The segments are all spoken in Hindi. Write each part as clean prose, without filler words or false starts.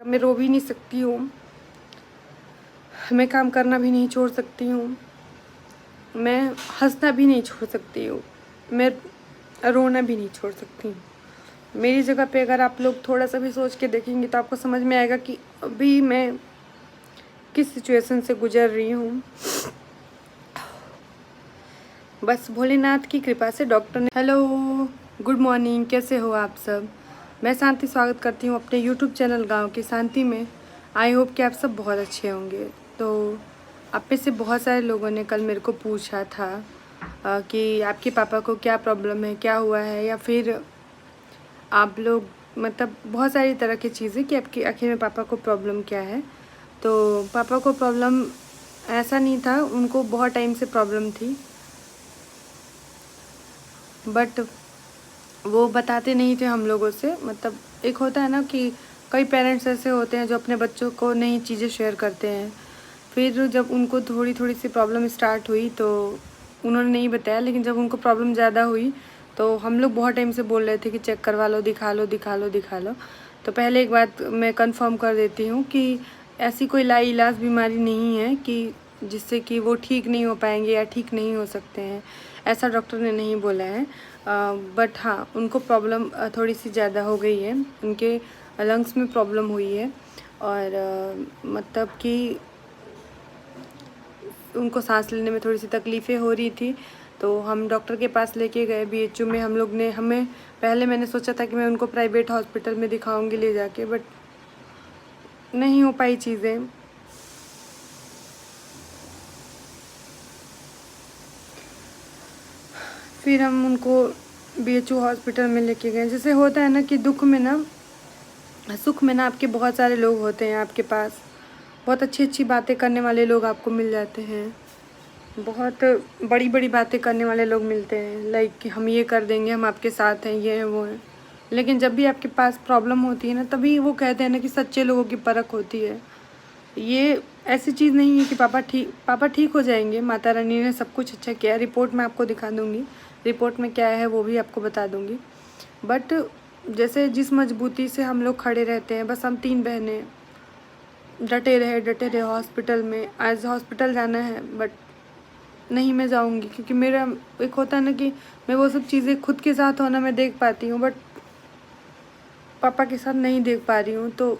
मैं रो भी नहीं सकती हूँ, मैं काम करना भी नहीं छोड़ सकती हूँ, मैं हंसना भी नहीं छोड़ सकती हूँ, मैं रोना भी नहीं छोड़ सकती हूँ। मेरी जगह पे अगर आप लोग थोड़ा सा भी सोच के देखेंगे तो आपको समझ में आएगा कि अभी मैं किस सिचुएशन से गुजर रही हूँ। बस भोलेनाथ की कृपा से डॉक्टर ने। हेलो, गुड मॉर्निंग, कैसे हो आप सब? मैं शांति स्वागत करती हूँ अपने यूट्यूब चैनल गाँव की शांति में। आई होप कि आप सब बहुत अच्छे होंगे। तो आप में से बहुत सारे लोगों ने कल मेरे को पूछा था कि आपके पापा को क्या प्रॉब्लम है, क्या हुआ है, या फिर आप लोग मतलब बहुत सारी तरह की चीज़ें कि आपके आखिर में पापा को प्रॉब्लम क्या है। तो पापा को प्रॉब्लम ऐसा नहीं था, उनको बहुत टाइम से प्रॉब्लम थी, बट वो बताते नहीं थे हम लोगों से। मतलब एक होता है ना कि कई पेरेंट्स ऐसे होते हैं जो अपने बच्चों को नई चीज़ें शेयर करते हैं। फिर जब उनको थोड़ी थोड़ी सी प्रॉब्लम स्टार्ट हुई तो उन्होंने नहीं बताया, लेकिन जब उनको प्रॉब्लम ज़्यादा हुई तो हम लोग बहुत टाइम से बोल रहे थे कि चेक करवा लो, दिखा लो, दिखा लो, दिखा लो। तो पहले एक बात मैं कंफर्म कर देती हूँ कि ऐसी कोई लाइलाज बीमारी नहीं है कि जिससे कि वो ठीक नहीं हो पाएंगे या ठीक नहीं हो सकते हैं, ऐसा डॉक्टर ने नहीं बोला है। बट हाँ, उनको प्रॉब्लम थोड़ी सी ज़्यादा हो गई है, उनके लंग्स में प्रॉब्लम हुई है और मतलब कि उनको सांस लेने में थोड़ी सी तकलीफ़ें हो रही थी। तो हम डॉक्टर के पास लेके गए बीएचयू में। हम लोग ने हमें पहले मैंने सोचा था कि मैं उनको प्राइवेट हॉस्पिटल में दिखाऊंगी ले जाके, बट नहीं हो पाई चीज़ें। फिर हम उनको बीएचयू हॉस्पिटल में लेके गए। जैसे होता है ना कि दुख में ना, सुख में ना आपके बहुत सारे लोग होते हैं, आपके पास बहुत अच्छी अच्छी बातें करने वाले लोग आपको मिल जाते हैं, बहुत बड़ी बड़ी बातें करने वाले लोग मिलते हैं, लाइक कि हम ये कर देंगे, हम आपके साथ हैं, ये हैं, वो हैं। लेकिन जब भी आपके पास प्रॉब्लम होती है ना, तभी वो कहते हैं ना कि सच्चे लोगों की परख होती है। ये ऐसी चीज़ नहीं है कि पापा ठीक हो जाएंगे। माता रानी ने सब कुछ अच्छा किया। रिपोर्ट मैं आपको दिखा दूँगी, रिपोर्ट में क्या है वो भी आपको बता दूँगी। बट जैसे जिस मजबूती से हम लोग खड़े रहते हैं, बस हम 3 बहनें डटे रहे हॉस्पिटल में। आज हॉस्पिटल जाना है बट नहीं मैं जाऊंगी, क्योंकि मेरा एक होता है ना कि मैं वो सब चीज़ें खुद के साथ होना मैं देख पाती हूँ, बट पापा के साथ नहीं देख पा रही हूँ। तो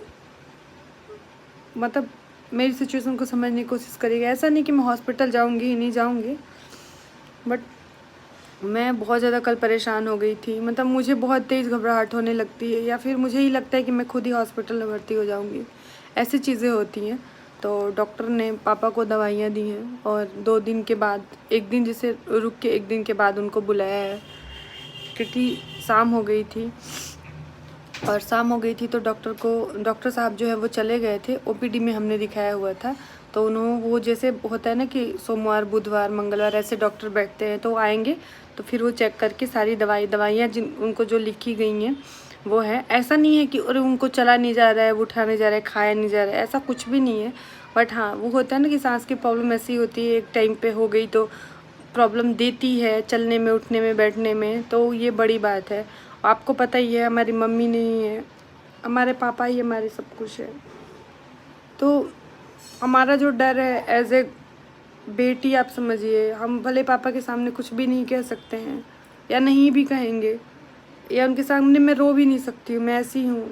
मतलब मेरी सिचुएशन को समझने की कोशिश करिएगा। ऐसा नहीं कि मैं हॉस्पिटल जाऊंगी ही नहीं, जाऊंगी, बट मैं बहुत ज़्यादा कल परेशान हो गई थी। मतलब मुझे बहुत तेज़ घबराहट होने लगती है, या फिर मुझे ही लगता है कि मैं खुद ही हॉस्पिटल में भर्ती हो जाऊंगी, ऐसी चीज़ें होती हैं। तो डॉक्टर ने पापा को दवाइयाँ दी हैं और 2 दिन के बाद, एक दिन जैसे रुक के 1 दिन के बाद उनको बुलाया है, क्योंकि शाम हो गई थी। और शाम हो गई थी तो डॉक्टर साहब जो है वो चले गए थे। ओपीडी में हमने दिखाया हुआ था, तो उन्होंने वो जैसे होता है ना कि सोमवार, बुधवार, मंगलवार ऐसे डॉक्टर बैठते हैं, तो वो आएंगे तो फिर वो चेक करके सारी दवाइयाँ जिन उनको जो लिखी गई हैं वो है। ऐसा नहीं है कि अरे उनको चला नहीं जा रहा है, वो उठा नहीं जा रहा है, खाया नहीं जा रहा है, ऐसा कुछ भी नहीं है। बट हाँ, वो होता है ना कि सांस की प्रॉब्लम ऐसी होती है, एक टाइम पे हो गई तो प्रॉब्लम देती है चलने में, उठने में, बैठने में, तो ये बड़ी बात है। आपको पता ही है, हमारी मम्मी नहीं है, हमारे पापा ही हमारे सब कुछ है। तो हमारा जो डर है एज ए बेटी, आप समझिए, हम भले पापा के सामने कुछ भी नहीं कह सकते हैं या नहीं भी कहेंगे, या उनके सामने मैं रो भी नहीं सकती हूँ, मैं ऐसी हूँ,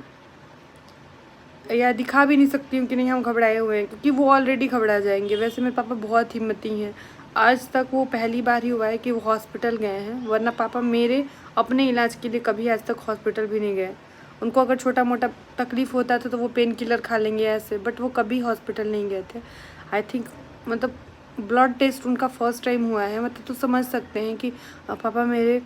या दिखा भी नहीं सकती हूँ कि नहीं हम घबराए हुए हैं, क्योंकि वो ऑलरेडी घबरा जाएंगे। वैसे मेरे पापा बहुत हिम्मती हैं। आज तक वो पहली बार ही हुआ है कि वो हॉस्पिटल गए हैं, वरना पापा मेरे अपने इलाज के लिए कभी आज तक हॉस्पिटल भी नहीं गए। उनको अगर छोटा मोटा तकलीफ़ होता था तो वो पेन किलर खा लेंगे ऐसे, बट वो कभी हॉस्पिटल नहीं गए थे। आई थिंक मतलब ब्लड टेस्ट उनका फर्स्ट टाइम हुआ है। मतलब तो समझ सकते हैं कि पापा मेरे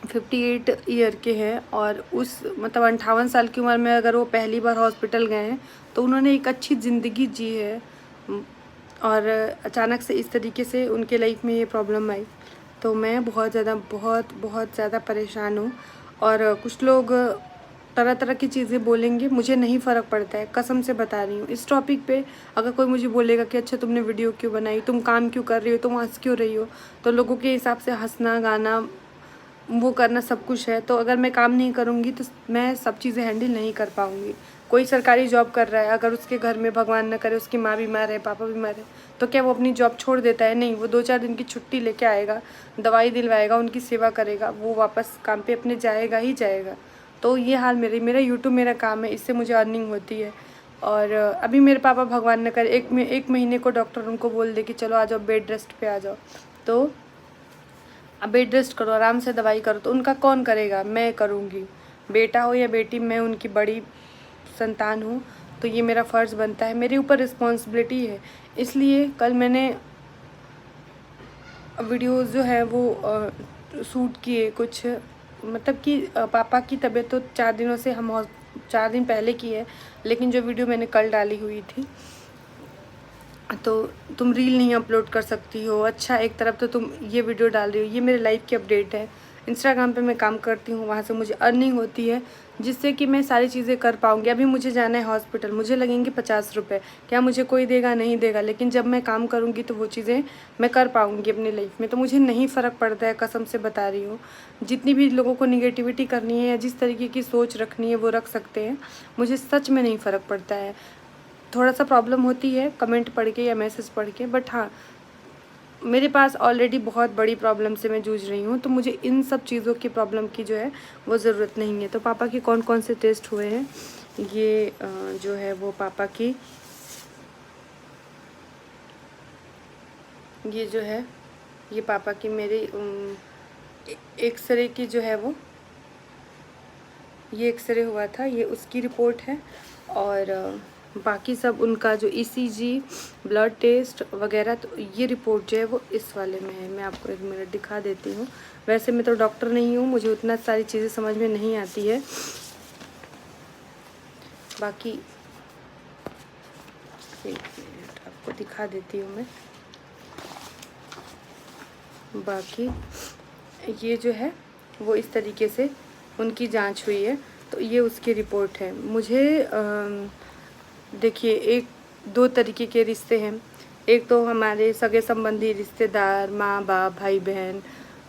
58 ईयर के हैं, और उस मतलब 58 साल की उम्र में अगर वो पहली बार हॉस्पिटल गए हैं तो उन्होंने एक अच्छी ज़िंदगी जी है। और अचानक से इस तरीके से उनके लाइफ में ये प्रॉब्लम आई, तो मैं बहुत ज़्यादा परेशान हूँ। और कुछ लोग तरह तरह की चीज़ें बोलेंगे, मुझे नहीं फ़र्क पड़ता है, कसम से बता रही हूँ। इस टॉपिक पे अगर कोई मुझे बोलेगा कि अच्छा तुमने वीडियो क्यों बनाई, तुम काम क्यों कर रही हो, तुम हंस क्यों रही हो, तो लोगों के हिसाब से हंसना, गाना, वो करना सब कुछ है। तो अगर मैं काम नहीं करूँगी तो मैं सब चीज़ें हैंडल नहीं कर पाऊँगी। कोई सरकारी जॉब कर रहा है, अगर उसके घर में भगवान न करे उसकी माँ बीमार है, पापा बीमार है, तो क्या वो अपनी जॉब छोड़ देता है? नहीं, वो 2-4 दिन की छुट्टी लेके आएगा, दवाई दिलवाएगा, उनकी सेवा करेगा, वो वापस काम पे अपने जाएगा ही जाएगा। तो ये हाल मेरा यूट्यूब मेरा काम है, इससे मुझे अर्निंग होती है। और अभी मेरे पापा भगवान न करे एक महीने को डॉक्टर उनको बोल दे कि चलो आ जाओ, बेड रेस्ट पे आ जाओ, तो अब बेड रेस्ट करो, आराम से दवाई करो, तो उनका कौन करेगा? मैं करूँगी। बेटा हो या बेटी, मैं उनकी बड़ी संतान हूँ, तो ये मेरा फ़र्ज़ बनता है, मेरे ऊपर रिस्पॉन्सिबिलिटी है। इसलिए कल मैंने वीडियोज़ जो है वो शूट किए कुछ, मतलब कि पापा की तबीयत तो 4 दिनों से 4 दिन पहले की है, लेकिन जो वीडियो मैंने कल डाली हुई थी, तो तुम रील नहीं अपलोड कर सकती हो, अच्छा एक तरफ तो तुम ये वीडियो डाल रही हो, ये मेरे लाइफ की अपडेट है। इंस्टाग्राम पे मैं काम करती हूँ, वहाँ से मुझे अर्निंग होती है, जिससे कि मैं सारी चीज़ें कर पाऊँगी। अभी मुझे जाना है हॉस्पिटल, मुझे लगेंगे 50 रुपये, क्या मुझे कोई देगा? नहीं देगा, लेकिन जब मैं काम करूँगी तो वो चीज़ें मैं कर पाऊँगी अपनी लाइफ में। तो मुझे नहीं फ़र्क पड़ता है, कसम से बता रही हूँ। जितनी भी लोगों को निगेटिविटी करनी है या जिस तरीके की सोच रखनी है वो रख सकते हैं, मुझे सच में नहीं फ़र्क पड़ता है। थोड़ा सा प्रॉब्लम होती है कमेंट पढ़ के या मैसेज पढ़ के, बट हाँ, मेरे पास ऑलरेडी बहुत बड़ी प्रॉब्लम से मैं जूझ रही हूँ, तो मुझे इन सब चीज़ों की प्रॉब्लम की जो है वो ज़रूरत नहीं है। तो पापा के कौन कौन से टेस्ट हुए हैं, ये जो है वो पापा की, ये जो है ये पापा की मेरी एक्सरे की जो है वो, ये एक्सरे हुआ था, ये उसकी रिपोर्ट है। और बाकी सब उनका जो ECG, ब्लड टेस्ट वगैरह, तो ये रिपोर्ट जो है वो इस वाले में है। मैं आपको 1 मिनट दिखा देती हूँ। वैसे मैं तो डॉक्टर नहीं हूँ, मुझे उतना सारी चीज़ें समझ में नहीं आती है। बाकी 1 मिनट आपको दिखा देती हूँ मैं। बाकी ये जो है वो इस तरीके से उनकी जांच हुई है, तो ये उसकी रिपोर्ट है। मुझे देखिए, 1-2 तरीके के रिश्ते हैं। एक तो हमारे सगे संबंधी रिश्तेदार, माँ बाप, भाई बहन,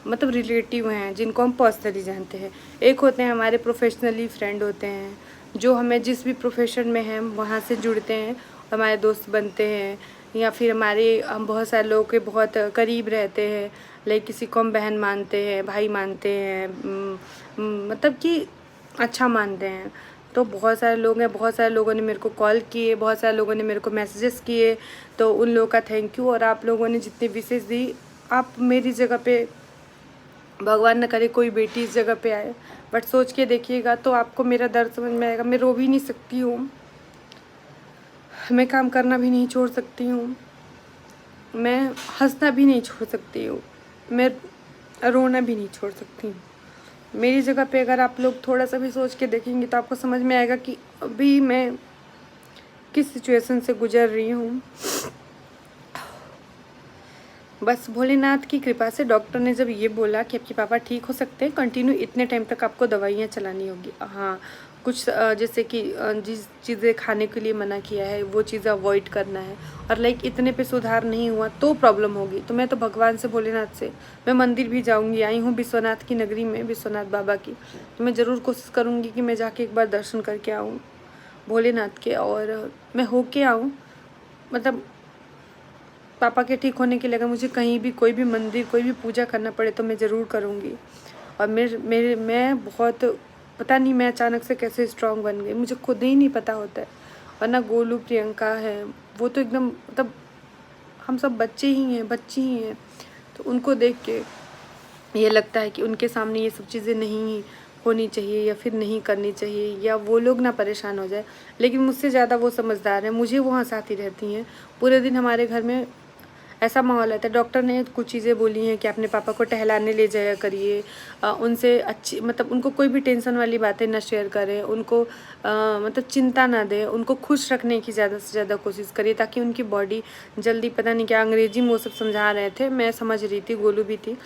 मतलब रिलेटिव हैं, जिनको हम पर्सनली जानते हैं। एक होते हैं हमारे प्रोफेशनली फ्रेंड होते हैं, जो हमें जिस भी प्रोफेशन में हैं वहाँ से जुड़ते हैं, हमारे दोस्त बनते हैं, या फिर हम बहुत सारे लोगों के बहुत करीब रहते हैं, लाइक किसी को हम बहन मानते हैं, भाई मानते हैं, मतलब कि अच्छा मानते हैं। तो बहुत सारे लोग हैं, बहुत सारे लोगों ने मेरे को कॉल किए, बहुत सारे लोगों ने मेरे को मैसेजेस किए, तो उन लोगों का थैंक यू। और आप लोगों ने जितनी विशेष दी, आप मेरी जगह पे, भगवान न करे कोई बेटी इस जगह पे आए, बट सोच के देखिएगा तो आपको मेरा दर्द समझ में आएगा। मैं रो भी नहीं सकती हूँ, मैं काम करना भी नहीं छोड़ सकती हूँ, मैं हंसना भी नहीं छोड़ सकती हूँ, मैं रोना भी नहीं छोड़ सकती हूँ। मेरी जगह पे अगर आप लोग थोड़ा सा भी सोच के देखेंगे तो आपको समझ में आएगा कि अभी मैं किस सिचुएशन से गुजर रही हूँ। बस भोलेनाथ की कृपा से डॉक्टर ने जब ये बोला कि आपके पापा ठीक हो सकते हैं, कंटिन्यू इतने टाइम तक आपको दवाइयाँ चलानी होगी। हाँ, कुछ जैसे कि जिस चीज़ें खाने के लिए मना किया है वो चीज़ें अवॉइड करना है, और लाइक इतने पे सुधार नहीं हुआ तो प्रॉब्लम होगी। तो मैं तो भगवान से, भोलेनाथ से, मैं मंदिर भी जाऊँगी, आई हूँ विश्वनाथ की नगरी में, विश्वनाथ बाबा की, तो मैं ज़रूर कोशिश करूँगी कि मैं जाके एक बार दर्शन करके आऊँ भोलेनाथ के, और मैं होके आऊँ। मतलब पापा के ठीक होने के लिए अगर मुझे कहीं भी कोई भी मंदिर, कोई भी पूजा करना पड़े तो मैं ज़रूर करूँगी। और मैं बहुत, पता नहीं मैं अचानक से कैसे स्ट्रॉन्ग बन गई, मुझे खुद ही नहीं पता होता है। और ना गोलू, प्रियंका है, वो तो एकदम, मतलब हम सब बच्चे ही हैं, बच्ची ही हैं, तो उनको देख के ये लगता है कि उनके सामने ये सब चीज़ें नहीं होनी चाहिए या फिर नहीं करनी चाहिए, या वो लोग ना परेशान हो जाए। लेकिन मुझसे ज़्यादा वो समझदार हैं, मुझे वो हँसाती रहती हैं पूरे दिन। हमारे घर में ऐसा माहौल रहता है। डॉक्टर ने कुछ चीज़ें बोली हैं कि अपने पापा को टहलाने ले जाया करिए, उनसे अच्छी, मतलब उनको कोई भी टेंशन वाली बातें ना शेयर करें, उनको मतलब चिंता ना दें, उनको खुश रखने की ज़्यादा से ज़्यादा कोशिश करिए, ताकि उनकी बॉडी जल्दी, पता नहीं क्या अंग्रेजी में वो सब समझा रहे थे, मैं समझ रही थी, गोलू भी थी,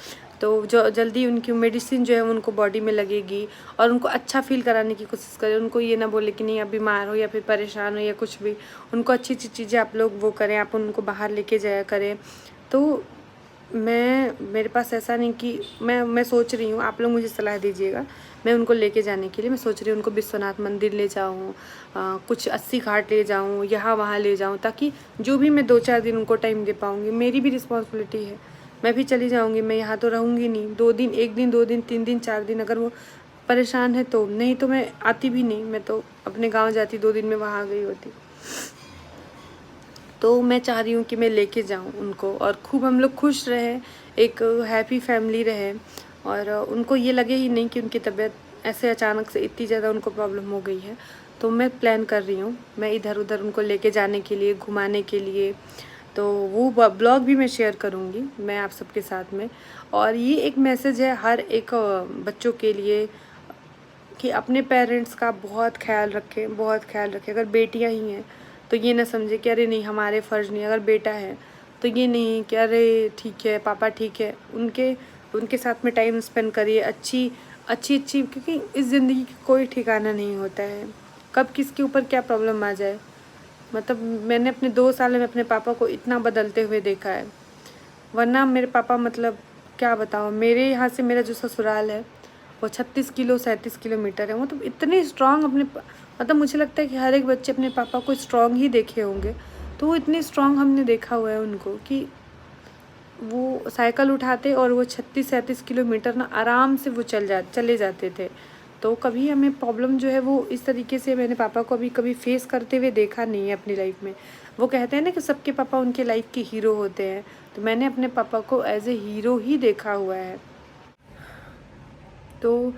तो जो जल्दी उनकी मेडिसिन जो है उनको बॉडी में लगेगी, और उनको अच्छा फील कराने की कोशिश करें। उनको ये ना बोले कि नहीं आप बीमार हो या फिर परेशान हो या कुछ भी, उनको अच्छी अच्छी चीज़ें आप लोग वो करें, आप उनको बाहर लेके जाया करें। तो मेरे पास ऐसा नहीं कि मैं सोच रही हूँ, आप लोग मुझे सलाह दीजिएगा। मैं उनको लेके जाने के लिए मैं सोच रही हूँ, उनको विश्वनाथ मंदिर ले जाऊँ, कुछ 80 घाट ले जाऊँ, यहाँ वहाँ ले जाऊँ, ताकि जो भी मैं 2-4 दिन उनको टाइम दे पाऊँगी। मेरी भी रिस्पॉन्सिबिलिटी है, मैं भी चली जाऊँगी, मैं यहाँ तो रहूँगी नहीं 2 दिन, 1 दिन, 2 दिन, 3 दिन, 4 दिन। अगर वो परेशान है तो नहीं, तो मैं आती भी नहीं, मैं तो अपने गाँव जाती, 2 दिन में वहाँ आ गई होती। तो मैं चाह रही हूँ कि मैं लेके जाऊँ उनको और खूब हम लोग खुश रहें, एक हैप्पी फैमिली रहे, और उनको ये लगे ही नहीं कि उनकी तबीयत ऐसे अचानक से इतनी ज़्यादा उनको प्रॉब्लम हो गई है। तो मैं प्लान कर रही हूँ, मैं इधर उधर उनको लेके जाने के लिए, घुमाने के लिए। तो वो ब्लॉग भी मैं शेयर करूँगी मैं आप सबके साथ में। और ये एक मैसेज है हर एक बच्चों के लिए कि अपने पेरेंट्स का बहुत ख्याल रखें, बहुत ख्याल रखें। अगर बेटियां ही हैं तो ये ना समझे कि अरे नहीं हमारे फ़र्ज़ नहीं, अगर बेटा है तो ये नहीं कि अरे ठीक है पापा ठीक है। उनके साथ में टाइम स्पेंड करिए, अच्छी क्योंकि इस ज़िंदगी का कोई ठिकाना नहीं होता है, कब किसके ऊपर क्या प्रॉब्लम आ जाए। मतलब मैंने अपने 2 साल में अपने पापा को इतना बदलते हुए देखा है, वरना मेरे पापा मतलब क्या बताऊँ, मेरे यहाँ से मेरा जो ससुराल है वो 36 किलो 37 किलोमीटर है। मतलब इतने स्ट्रॉन्ग मतलब मुझे लगता है कि हर एक बच्चे अपने पापा को स्ट्रॉन्ग ही देखे होंगे, तो वो इतने स्ट्रॉन्ग हमने देखा हुआ है उनको कि वो साइकिल उठाते और वो 36-37 किलोमीटर ना आराम से वो चले जाते थे। तो कभी हमें प्रॉब्लम जो है वो इस तरीके से मैंने पापा को अभी कभी फेस करते हुए देखा नहीं है अपनी लाइफ में। वो कहते हैं ना कि सबके पापा उनके लाइफ के हीरो होते हैं, तो मैंने अपने पापा को एज ए हीरो ही देखा हुआ है। तो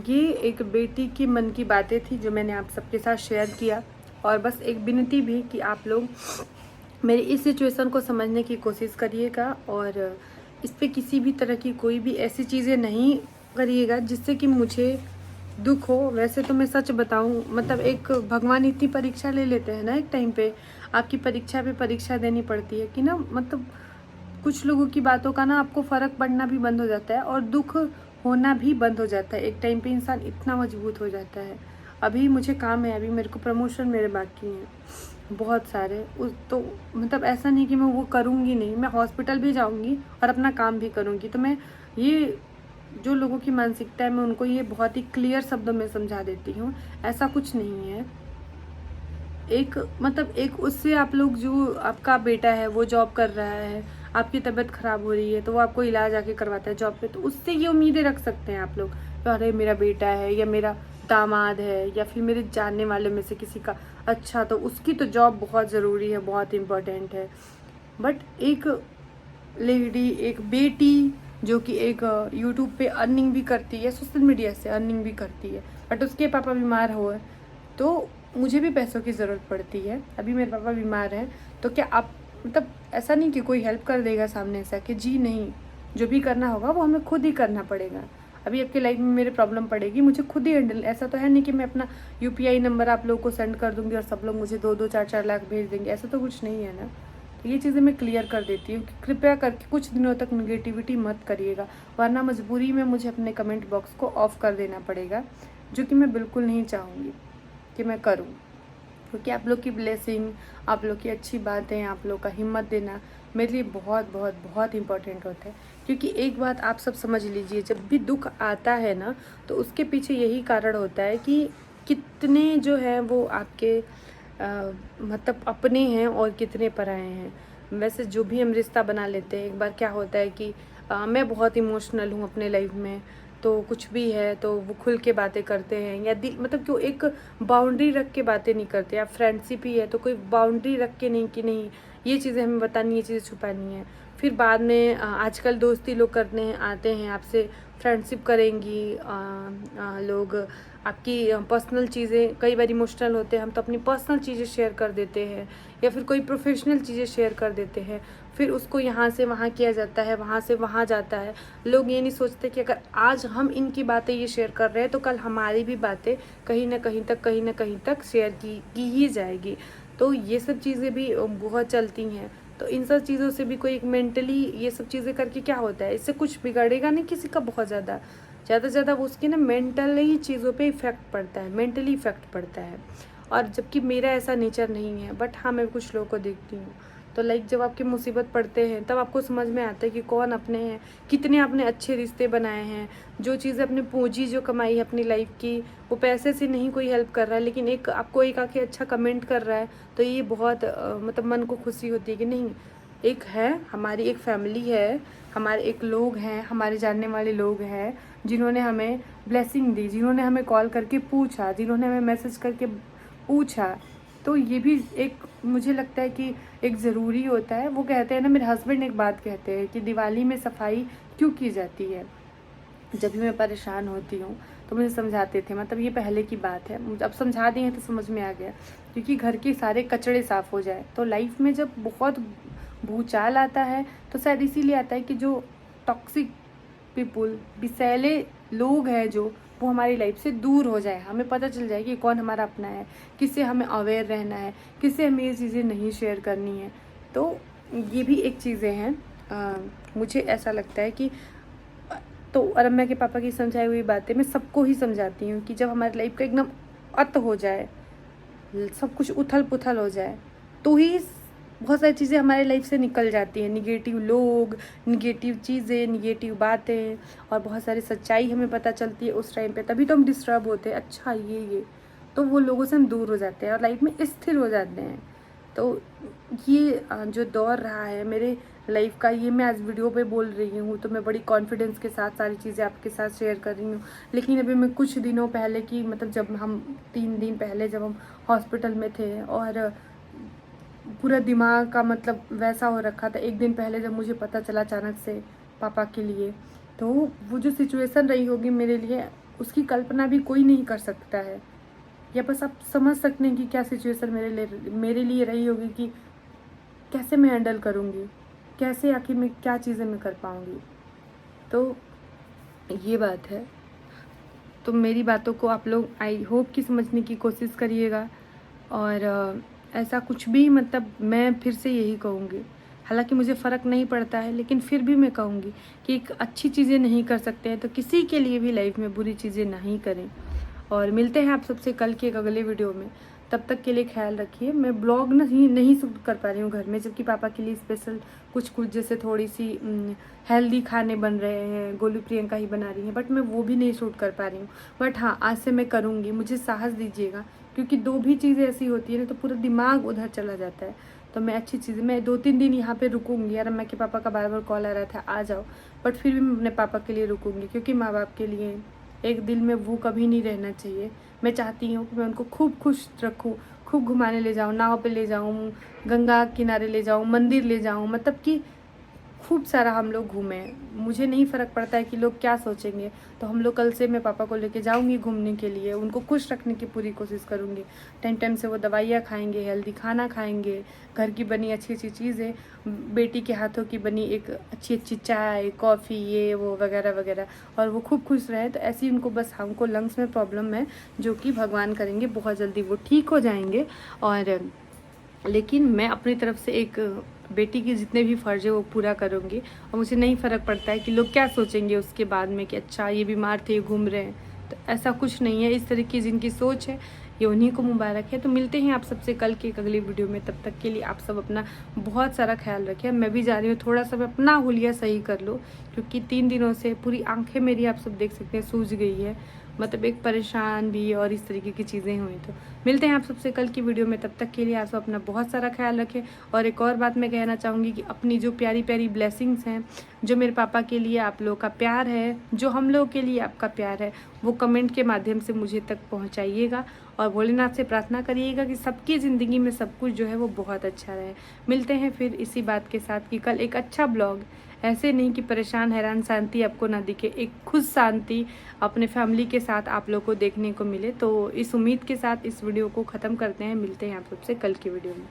ये एक बेटी की मन की बातें थी जो मैंने आप सबके साथ शेयर किया। और बस एक विनती भी कि आप लोग मेरी इस सिचुएशन को समझने की कोशिश करिएगा और इस पे किसी भी तरह की कोई भी ऐसी चीज़ें नहीं करिएगा जिससे कि मुझे दुख हो। वैसे तो मैं सच बताऊं, मतलब एक भगवान इतनी परीक्षा ले लेते हैं ना एक टाइम पे, आपकी परीक्षा पे परीक्षा देनी पड़ती है कि ना, मतलब कुछ लोगों की बातों का ना आपको फ़र्क पड़ना भी बंद हो जाता है और दुख होना भी बंद हो जाता है। एक टाइम पे इंसान इतना मजबूत हो जाता है। अभी मुझे काम है, अभी मेरे को प्रमोशन मेरे बाकी हैं बहुत सारे, उस तो मतलब ऐसा नहीं कि मैं वो करूँगी नहीं, मैं हॉस्पिटल भी जाऊँगी और अपना काम भी करूँगी। तो मैं ये जो लोगों की मानसिकता है मैं उनको ये बहुत ही क्लियर शब्दों में समझा देती हूँ, ऐसा कुछ नहीं है। एक उससे आप लोग, जो आपका बेटा है वो जॉब कर रहा है, आपकी तबीयत ख़राब हो रही है तो वो आपको इलाज आके करवाता है जॉब पे, तो उससे ये उम्मीदें रख सकते हैं आप लोग तो अरे मेरा बेटा है या मेरा दामाद है या फिर मेरे जानने वाले में से किसी का, अच्छा तो उसकी तो जॉब बहुत ज़रूरी है, बहुत इम्पोर्टेंट है। बट एक लेडी, एक बेटी जो कि एक यूट्यूब पे अर्निंग भी करती है, सोशल मीडिया से अर्निंग भी करती है, बट उसके पापा बीमार हुए तो मुझे भी पैसों की ज़रूरत पड़ती है। अभी मेरे पापा बीमार हैं तो क्या आप, मतलब ऐसा नहीं कि कोई हेल्प कर देगा सामने से कि जी नहीं, जो भी करना होगा वो हमें खुद ही करना पड़ेगा। अभी आपकी लाइफ में मेरे प्रॉब्लम पड़ेगी, मुझे खुद ही हैंडल, ऐसा तो है नहीं कि मैं अपना यूपीआई नंबर आप लोगों को सेंड कर दूँगी और सब लोग मुझे 2-2 4-4 लाख भेज देंगे, ऐसा तो कुछ नहीं है ना। तो ये चीज़ें मैं क्लियर कर देती हूँ कि कृपया करके कुछ दिनों तक निगेटिविटी मत करिएगा, वरना मजबूरी में मुझे अपने कमेंट बॉक्स को ऑफ कर देना पड़ेगा, जो कि मैं बिल्कुल नहीं चाहूँगी कि मैं करूँ। क्योंकि आप लोग की ब्लेसिंग, आप लोग की अच्छी बातें, आप लोग का हिम्मत देना मेरे लिए बहुत बहुत बहुत इम्पोर्टेंट होता है। क्योंकि एक बात आप सब समझ लीजिए, जब भी दुख आता है ना तो उसके पीछे यही कारण होता है कि कितने जो है वो आपके मतलब अपने हैं और कितने पराए हैं। वैसे जो भी हम रिश्ता बना लेते हैं, एक बार क्या होता है कि मैं बहुत इमोशनल हूँ अपने लाइफ में, तो कुछ भी है तो वो खुल के बातें करते हैं या दिल, मतलब क्यों एक बाउंड्री रख के बातें नहीं करते। या फ्रेंडशिप ही है तो कोई बाउंड्री रख के नहीं कि नहीं ये चीज़ें हमें बतानी, ये चीज़ें छुपानी है। फिर बाद में आजकल दोस्ती लोग करने हैं, आते हैं आपसे फ्रेंडशिप करेंगी लोग, आपकी पर्सनल चीज़ें, कई बार इमोशनल होते हैं हम तो अपनी पर्सनल चीज़ें शेयर कर देते हैं या फिर कोई प्रोफेशनल चीज़ें शेयर कर देते हैं, फिर उसको यहाँ से वहाँ किया जाता है, वहाँ से वहाँ जाता है। लोग ये नहीं सोचते कि अगर आज हम इनकी बातें ये शेयर कर रहे हैं तो कल हमारी भी बातें कहीं ना कहीं तक शेयर की ही जाएगी। तो ये सब चीज़ें भी बहुत चलती हैं। तो इन सब चीज़ों से भी कोई मेंटली ये सब चीज़ें करके क्या होता है, इससे कुछ बिगड़ेगा नहीं किसी का, बहुत ज़्यादा से ज़्यादा उसकी ना मेंटली चीज़ों पे इफ़ेक्ट पड़ता है, मेंटली इफ़ेक्ट पड़ता है। और जबकि मेरा ऐसा नेचर नहीं है, बट हाँ मैं कुछ लोगों को देखती हूँ तो लाइक जब आपकी मुसीबत पड़ते हैं तब आपको समझ में आता है कि कौन अपने हैं, कितने आपने अच्छे रिश्ते बनाए हैं। जो चीज़ अपने पूंजी जो कमाई है अपनी लाइफ की, वो पैसे से नहीं कोई हेल्प कर रहा है, लेकिन एक आपको एक आके अच्छा कमेंट कर रहा है, तो ये बहुत मतलब मन को खुशी होती है कि नहीं, एक है हमारी एक फैमिली है, हमारे एक लोग हैं, हमारे जानने वाले लोग हैं जिन्होंने हमें ब्लेसिंग दी, जिन्होंने हमें कॉल करके पूछा, जिन्होंने हमें मैसेज करके पूछा। तो ये भी एक मुझे लगता है कि एक ज़रूरी होता है। वो कहते हैं ना, मेरे हस्बैंड एक बात कहते हैं कि दिवाली में सफाई क्यों की जाती है। जब भी मैं परेशान होती हूँ तो मुझे समझाते थे, मतलब ये पहले की बात है, अब समझा दिए तो समझ में आ गया, क्योंकि घर के सारे कचड़े साफ़ हो जाए। तो लाइफ में जब बहुत भूचाल आता है तो शायद इसीलिए आता है कि जो टॉक्सिक पीपुल, विषैले लोग हैं जो, वो हमारी लाइफ से दूर हो जाए, हमें पता चल जाए कि कौन हमारा अपना है, किससे हमें अवेयर रहना है, किससे हमें ये चीज़ें नहीं शेयर करनी है। तो ये भी एक चीज़ें हैं। मुझे ऐसा लगता है कि तो अरम्या के पापा की समझाई हुई बातें मैं सबको ही समझाती हूँ कि जब हमारी लाइफ का एकदम अत हो जाए, सब कुछ उथल पुथल हो जाए, तो ही बहुत सारी चीज़ें हमारे लाइफ से निकल जाती हैं। निगेटिव लोग, निगेटिव चीज़ें, निगेटिव बातें, और बहुत सारी सच्चाई हमें पता चलती है उस टाइम पे, तभी तो हम डिस्टर्ब होते हैं। अच्छा ये तो वो लोगों से हम दूर हो जाते हैं और लाइफ में स्थिर हो जाते हैं। तो ये जो दौर रहा है मेरे लाइफ का, ये मैं आज वीडियो पे बोल रही हूँ तो मैं बड़ी कॉन्फिडेंस के साथ सारी चीज़ें आपके साथ शेयर कर रही हूँ। लेकिन अभी मैं कुछ दिनों पहले की, मतलब जब हम 3 दिन पहले जब हम हॉस्पिटल में थे और पूरा दिमाग का मतलब वैसा हो रखा था, एक दिन पहले जब मुझे पता चला अचानक से पापा के लिए, तो वो जो सिचुएशन रही होगी मेरे लिए, उसकी कल्पना भी कोई नहीं कर सकता है। या बस आप समझ सकते हैं कि क्या सिचुएशन मेरे लिए रही होगी, कि कैसे मैं हैंडल करूँगी, कैसे आखिर में क्या चीज़ें मैं कर पाऊँगी। तो ये बात है। तो मेरी बातों को आप लोग आई होप कि समझने की कोशिश करिएगा। और ऐसा कुछ भी, मतलब मैं फिर से यही कहूँगी, हालांकि मुझे फ़र्क नहीं पड़ता है, लेकिन फिर भी मैं कहूँगी कि एक अच्छी चीज़ें नहीं कर सकते हैं तो किसी के लिए भी लाइफ में बुरी चीज़ें नहीं करें। और मिलते हैं आप सबसे कल के एक अगले वीडियो में। तब तक के लिए ख्याल रखिए। मैं ब्लॉग नहीं शूट कर पा रही हूँ घर में, जबकि पापा के लिए स्पेशल कुछ जैसे थोड़ी सी हेल्दी खाने बन रहे हैं, गोलू प्रियंका ही बना रही हैं, बट मैं वो भी नहीं शूट कर पा रही हूँ। बट हाँ, आज से मैं करूँगी, मुझे साहस दीजिएगा, क्योंकि 2 भी चीज़ें ऐसी होती है ना तो पूरा दिमाग उधर चला जाता है। तो मैं अच्छी चीज़, मैं 2-3 दिन यहाँ पे रुकूंगी। यार अम्मा के पापा का बार कॉल आ रहा था आ जाओ, बट फिर भी मैं अपने पापा के लिए रुकूंगी, क्योंकि माँ बाप के लिए एक दिल में वो कभी नहीं रहना चाहिए। मैं चाहती हूँ कि मैं उनको खूब खुश रखूँ, खूब घुमाने ले जाऊँ, नाव पे ले जाऊँ, गंगा किनारे ले जाऊँ, मंदिर ले जाऊँ, मतलब कि खूब सारा हम लोग घूमें। मुझे नहीं फ़र्क पड़ता है कि लोग क्या सोचेंगे। तो हम लोग कल से मैं पापा को लेके जाऊंगी घूमने के लिए, उनको खुश रखने की पूरी कोशिश करूंगी। टाइम टाइम से वो दवाइयाँ खाएंगे, हेल्दी खाना खाएंगे, घर की बनी अच्छी अच्छी चीज़ें, बेटी के हाथों की बनी एक अच्छी अच्छी चाय, कॉफ़ी, ये वो वगैरह वगैरह, और वो खूब खुश रहे। तो ऐसे ही उनको, बस हमको लंग्स में प्रॉब्लम है, जो कि भगवान करेंगे बहुत जल्दी वो ठीक हो जाएंगे। और लेकिन मैं अपनी तरफ से एक बेटी के जितने भी फ़र्ज़ है वो पूरा करूँगी। और मुझे नहीं फ़र्क पड़ता है कि लोग क्या सोचेंगे उसके बाद में, कि अच्छा ये बीमार थे, घूम रहे हैं। तो ऐसा कुछ नहीं है। इस तरह की जिनकी सोच है ये उन्हीं को मुबारक है। तो मिलते हैं आप सबसे कल की एक अगली वीडियो में। तब तक के लिए आप सब अपना बहुत सारा ख्याल रखें। मैं भी जा रही हूँ, थोड़ा सा मैं अपना हुलिया सही कर लूँ, क्योंकि 3 दिनों से पूरी आंखें मेरी, आप सब देख सकते हैं, सूज गई है, मतलब एक परेशान भी और इस तरीके की चीज़ें हुई। तो मिलते हैं आप सबसे कल की वीडियो में। तब तक के लिए आप सब अपना बहुत सारा ख्याल रखें। और एक और बात मैं कहना चाहूँगी कि अपनी जो प्यारी प्यारी ब्लेसिंग्स हैं, जो मेरे पापा के लिए आप लोग का प्यार है, जो हम लोग के लिए आपका प्यार है, वो कमेंट के माध्यम से मुझे तक पहुँचाइएगा। और भोलेनाथ से प्रार्थना करिएगा कि सबकी ज़िंदगी में सब कुछ जो है वो बहुत अच्छा रहे। मिलते हैं फिर इसी बात के साथ कि कल एक अच्छा ब्लॉग, ऐसे नहीं कि परेशान हैरान शांति आपको ना दिखे, एक खुश शांति अपने फैमिली के साथ आप लोग को देखने को मिले। तो इस उम्मीद के साथ इस वीडियो को ख़त्म करते हैं। मिलते हैं आप सबसे कल की वीडियो में।